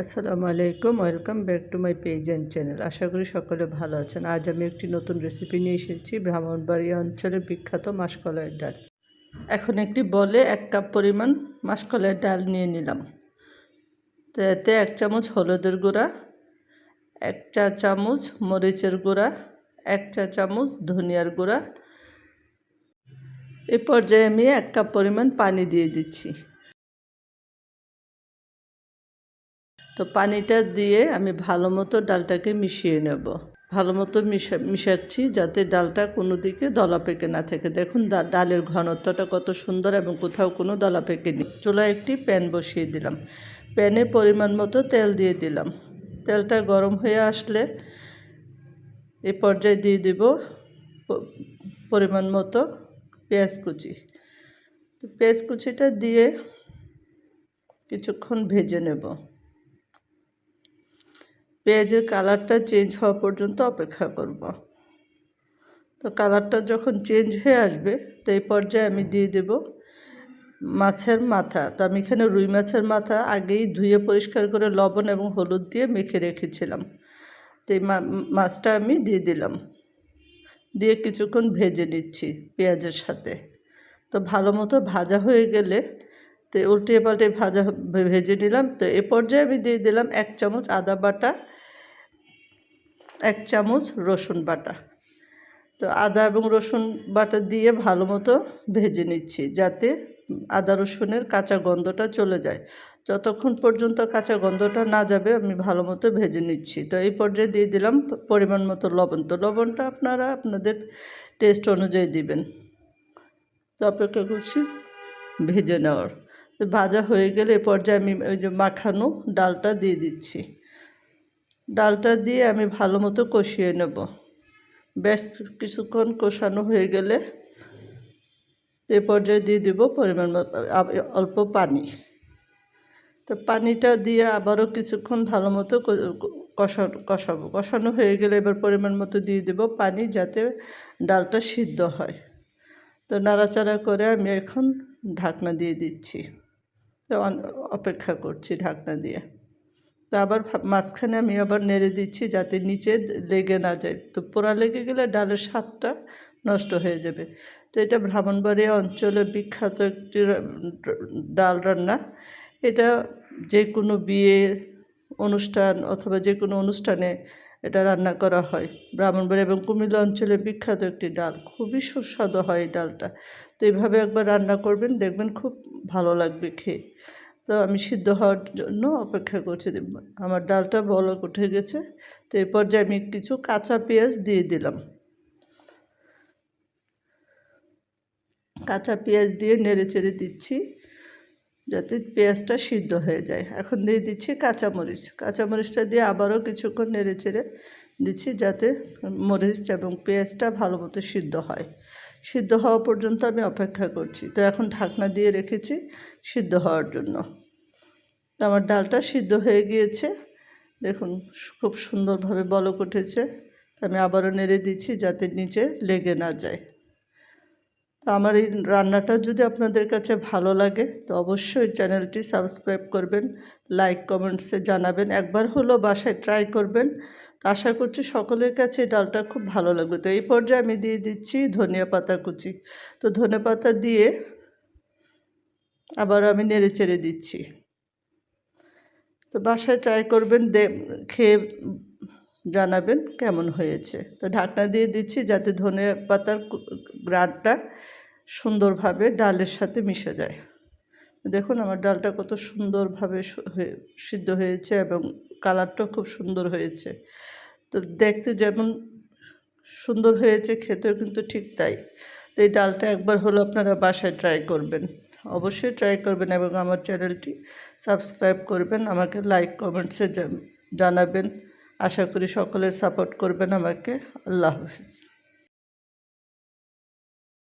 আসসালামু আলাইকুম, welcome back to my page and channel. আশা করি সকলে ভালো আছেন। আজ আমি একটি নতুন রেসিপি নিয়ে এসেছি, ব্রাহ্মণবাড়িয়া অঞ্চলের বিখ্যাত মাসকলাইয়ের ডাল। এখন একটি বলে 1 কাপ পরিমাণ মাসকলাইয়ের ডাল নিয়ে নিলাম। তো এতে 1 চামচ হলুদের গুঁড়া, 1 চা চামচ মরিচের গুঁড়া, 1 চা চামচ ধনিয়ার গুঁড়া। এই পর্যায়ে আমি 1 কাপ পরিমাণ পানি দিয়ে দিচ্ছি। তো পানিটা দিয়ে আমি ভালো মতো ডালটাকে মিশিয়ে নেব। ভালো মতো মিশাচ্ছি যাতে ডালটা কোনো দিকে দলা পেকে না থাকে। দেখুন ডালের ঘনত্বটা কত সুন্দর এবং কোথাও কোনো দলা পেকে নেই। চুলায় একটি প্যান বসিয়ে দিলাম। প্যানে পরিমাণ মতো তেল দিয়ে দিলাম। তেলটা গরম হয়ে আসলে এই পর্যায়ে দিয়ে দেব পরিমাণ মতো পেঁয়াজ কুচি। তো পেঁয়াজ কুচিটা দিয়ে কিছুক্ষণ ভেজে নেব। পেঁয়াজের কালারটা চেঞ্জ হওয়া পর্যন্ত অপেক্ষা করব। তো কালারটা যখন চেঞ্জ হয়ে আসবে তো এই পর্যায়ে আমি দিয়ে দেব মাছের মাথা। তো আমি এখানে রুই মাছের মাথা আগেই ধুয়ে পরিষ্কার করে লবণ এবং হলুদ দিয়ে মেখে রেখেছিলাম। তো এই মাছটা আমি দিয়ে দিলাম, দিয়ে কিছুক্ষণ ভেজে নিচ্ছি পেঁয়াজের সাথে। তো ভালো মতো ভাজা হয়ে গেলে তো উল্টে পাল্টে ভেজে নিলাম। তো এ পর্যায়ে আমি দিয়ে দিলাম 1 চামচ আদা বাটা, 1 চামচ রসুন বাটা। তো আদা এবং রসুন বাটা দিয়ে ভালো মতো ভেজে নিচ্ছি যাতে আদা রসুনের কাঁচা গন্ধটা চলে যায়। যতক্ষণ পর্যন্ত কাঁচা গন্ধটা না যাবে আমি ভালো মতো ভেজে নিচ্ছি। তো এই পর্যায়ে দিয়ে দিলাম পরিমাণ মতো লবণ। তো লবণটা আপনারা আপনাদের টেস্ট অনুযায়ী দিবেন। তো অপেক্ষা করছি ভেজে নেওয়ার। তো ভাজা হয়ে গেলে এ পর্যায়ে আমি ওই যে মাখানো ডালটা দিয়ে দিচ্ছি। ডালটা দিয়ে আমি ভালো মতো কষিয়ে নেব। বেশ কিছুক্ষণ কষানো হয়ে গেলে এ পর্যায়ে দিয়ে দেব পরিমাণ অল্প পানি। তো পানিটা দিয়ে আবারও কিছুক্ষণ ভালো মতো কষানো হয়ে গেলে এবার পরিমাণ মতো দিয়ে দেব পানি যাতে ডালটা সিদ্ধ হয়। তো নাড়াচাড়া করে আমি এখন ঢাকনা দিয়ে দিচ্ছি। তো অপেক্ষা করছি ঢাকনা দিয়ে। তো আবার মাঝখানে আমি আবার নেড়ে দিচ্ছি যাতে নিচে লেগে না যায়। তো পোড়া লেগে গেলে ডালের স্বাদটা নষ্ট হয়ে যাবে। তো এটা ব্রাহ্মণবাড়িয়া অঞ্চলের বিখ্যাত একটি ডাল রান্না। এটা যে কোনো বিয়ে অনুষ্ঠান অথবা যে কোনো অনুষ্ঠানে এটা রান্না করা হয়। ব্রাহ্মণবাড়িয়া এবং কুমিল্লা অঞ্চলের বিখ্যাত একটি ডাল। খুবই সুস্বাদু হয় এই ডালটা। তো এইভাবে একবার রান্না করবেন, দেখবেন খুব ভালো লাগবে খেয়ে। তো আমি সিদ্ধ হওয়ার জন্য অপেক্ষা করছি। আমার ডালটা বলক উঠে গেছে। তো এই পর্যায়ে আমি কিছু কাঁচা পেঁয়াজ দিয়ে দিলাম। কাঁচা পেঁয়াজ দিয়ে নেড়ে চেড়ে দিচ্ছি যাতে পেঁয়াজটা সিদ্ধ হয়ে যায়। এখন দিয়ে দিচ্ছি কাঁচামরিচ। কাঁচামরিচটা দিয়ে আবারও কিছুক্ষণ নেড়ে চেড়ে দিচ্ছি যাতে মরিচ এবং পেঁয়াজটা ভালো মতো সিদ্ধ হয়। সিদ্ধ হওয়া পর্যন্ত আমি অপেক্ষা করছি। তো এখন ঢাকনা দিয়ে রেখেছি সিদ্ধ হওয়ার জন্য। তো আমার ডালটা সিদ্ধ হয়ে গিয়েছে, দেখুন খুব সুন্দরভাবে বলক উঠেছে। আমি আবারও নেড়ে দিচ্ছি যাতে নিচে লেগে না যায়। তো আমার এই রান্নাটা যদি আপনাদের কাছে ভালো লাগে তো অবশ্যই চ্যানেলটি সাবস্ক্রাইব করবেন, লাইক কমেন্টসে জানাবেন, একবার হলো বাসায় ট্রাই করবেন। আশা করছি সকলের কাছে এই ডালটা খুব ভালো লাগবে। তো এই পর্যায়ে আমি দিয়ে দিচ্ছি ধনিয়া পাতা কুচি। তো ধনে পাতা দিয়ে আবার আমি নেড়ে চেড়ে দিচ্ছি। তো বাসায় ট্রাই করবেন, খেয়ে জানাবেন কেমন হয়েছে। তো ঢাকনা দিয়ে দিচ্ছি যাতে ধনিয়া পাতার গ্রানটা সুন্দরভাবে ডালের সাথে মিশে যায়। দেখুন আমার ডালটা কত সুন্দরভাবে সিদ্ধ হয়েছে এবং কালারটাও খুব সুন্দর হয়েছে। তো দেখতে যেমন সুন্দর হয়েছে খেতেও কিন্তু ঠিক তাই। তো এই ডালটা একবার হলো আপনারা বাসায় ট্রাই করবেন, অবশ্যই ট্রাই করবেন এবং আমার চ্যানেলটি সাবস্ক্রাইব করবেন, আমাকে লাইক কমেন্টসে জানাবেন। আশা করি সকলে সাপোর্ট করবেন আমাকে। আল্লাহ হাফিজ।